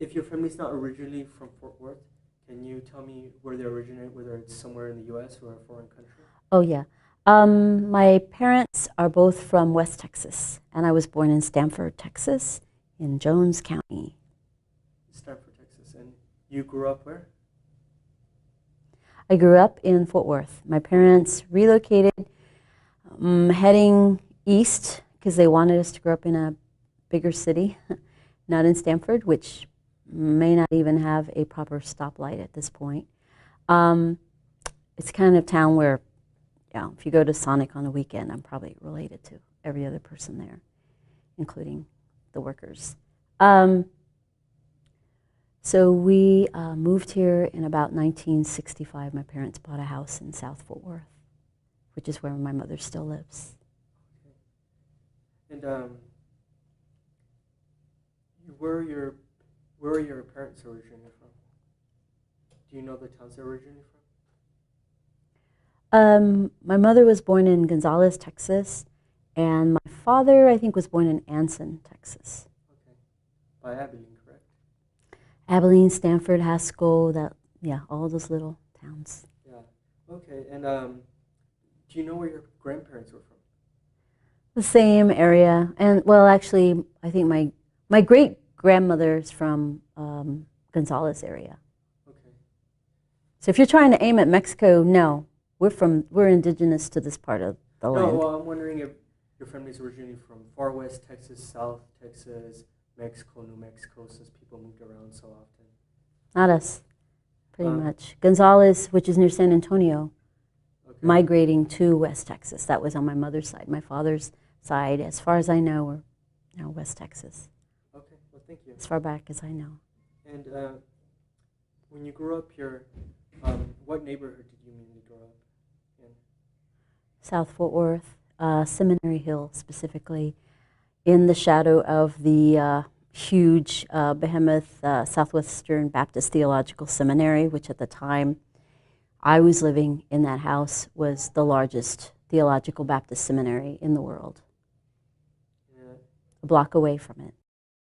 if your family's not originally from Fort Worth, can you tell me where they originate, whether it's somewhere in the U.S. or a foreign country? Oh, yeah. My parents are both from West Texas, and I was born in Stamford, Texas, in Jones County. Stanford, Texas. And you grew up where? I grew up in Fort Worth. My parents relocated, heading east because they wanted us to grow up in a bigger city, not in Stamford, which may not even have a proper stoplight at this point. It's kind of town where, yeah, if you go to Sonic on the weekend, I'm probably related to every other person there, including the workers. So we moved here in about 1965. My parents bought a house in South Fort Worth, which is where my mother still lives. And where are your parents originally from? Do you know the towns they're originally from? My mother was born in Gonzales, Texas, and my father, I think, was born in Anson, Texas. Okay. By Abilene, correct? Abilene, Stanford, Haskell, yeah, all those little towns. Yeah. Okay. And do you know where your grandparents were from? The same area, and well, actually, I think my great grandmother's from Gonzales area. Okay. So if you're trying to aim at Mexico, no, we're indigenous to this part of the land. No, well, I'm wondering if your family's originally from far west Texas, South Texas, Mexico, New Mexico, since people moved around so often. Not us, pretty much. Gonzales, which is near San Antonio, Okay. migrating to West Texas. That was on my mother's side. My father's side, as far as I know, are now West Texas. Okay, well, thank you. As far back as I know. And when you grew up here, what neighborhood did you mainly grow up in? South Fort Worth, Seminary Hill specifically, in the shadow of the huge behemoth Southwestern Baptist Theological Seminary, which at the time I was living in that house was the largest theological Baptist seminary in the world. Yeah. A block away from it.